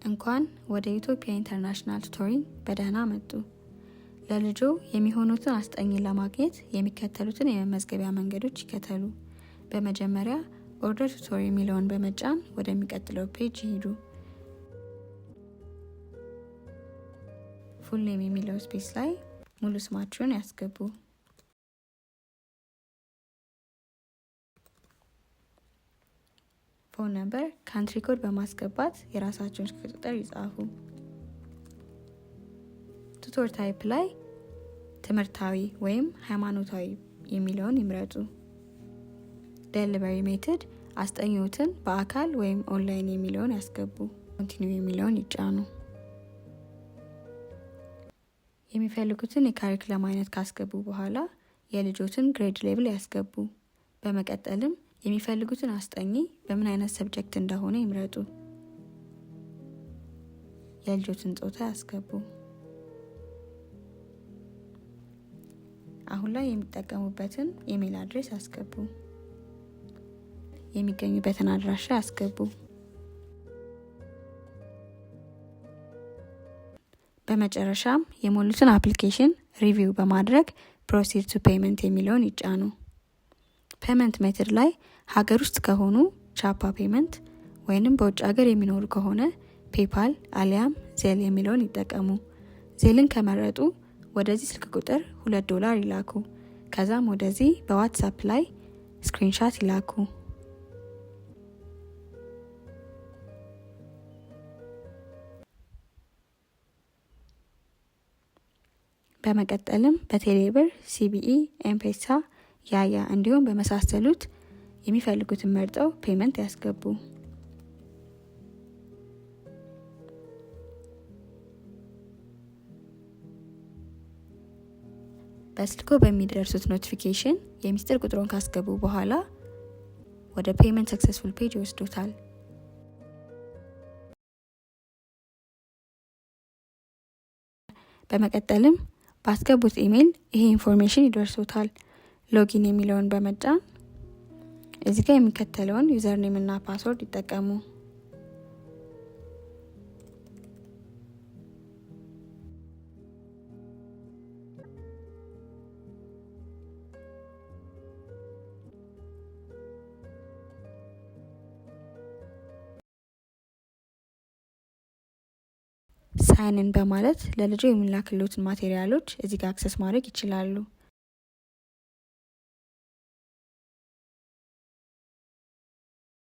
እንኳን ወደ ኢትዮጵያ ኢንተርናሽናል ቱቶሪንግ በደህና መጡ። ለልጆ የሚሆኑትን አስጠኝ ለማግኘት የሚከተሉትን የመመዝገቢያ መንገዶች ይከተሉ። በመጀመሪያ ኦርደር ቱቶር የሚለውን በመጫን ወደሚቀጥለው ፔጅ ይሄዱ። ፉል ኔም የሚለው ስፔስ ላይ ሙሉ ስማችሁን ያስገቡ። ፎን ነምበር፣ ካንትሪ ኮድ በማስገባት የራሳችሁን ስልክ ቁጥር ይጻፉ። ቱቶር ታይፕ ላይ ትምህርታዊ ወይም ሃይማኖታዊ የሚለውን ይምረጡ። ዴሊቨሪ ሜተድ አስጠኚዎትን በአካል ወይም ኦንላይን የሚለውን ያስገቡ። ኮንቲኒው የሚለውን ይጫኑ። የሚፈልጉትን የካሪኩለም አይነት ካስገቡ በኋላ የልጆትን ግሬድ ሌብል ያስገቡ። በመቀጠልም የሚፈልጉትን አስጠኚ በምን አይነት ሰብጀክት እንደሆነ ይምረጡ። የልጆትን ጾታ ያስገቡ። አሁን ላይ የሚጠቀሙበትን ኢሜል አድሬስ ያስገቡ። የሚገኙበትን አድራሻ ያስገቡ። በመጨረሻም የሞሉትን አፕሊኬሽን ሪቪው በማድረግ ፕሮሲድ ቱ ፔመንት የሚለውን ይጫኑ። ፔመንት ሜተድ ላይ ሀገር ውስጥ ከሆኑ ቻፓ ፔመንት ወይንም በውጭ ሀገር የሚኖሩ ከሆነ ፔፓል አሊያም ዜል የሚለውን ይጠቀሙ። ዜልን ከመረጡ ወደዚህ ስልክ ቁጥር $2 ይላኩ። ከዛም ወደዚህ በዋትስአፕ ላይ ስክሪንሻት ይላኩ። በመቀጠልም በቴሌብር፣ ሲቢኢ፣ ኤምፔሳ፣ ያያ እንዲሁም በመሳሰሉት የሚፈልጉትን መርጠው ፔመንት ያስገቡ። በስልኮ በሚደርሱት ኖቲፊኬሽን የሚስጥር ቁጥሩን ካስገቡ በኋላ ወደ ፔመንት ሰክሰስፉል ፔጅ ይወስዱታል። በመቀጠልም ባስገቡት ኢሜል ይሄ ኢንፎርሜሽን ይደርሶታል። ሎጊን የሚለውን በመጫን እዚህ ጋር የሚከተለውን ዩዘር ኔም እና ፓስወርድ ይጠቀሙ። ሳይንን በማለት ለልጆ የሚላክሉትን ማቴሪያሎች እዚህ ጋር አክሰስ ማድረግ ይችላሉ።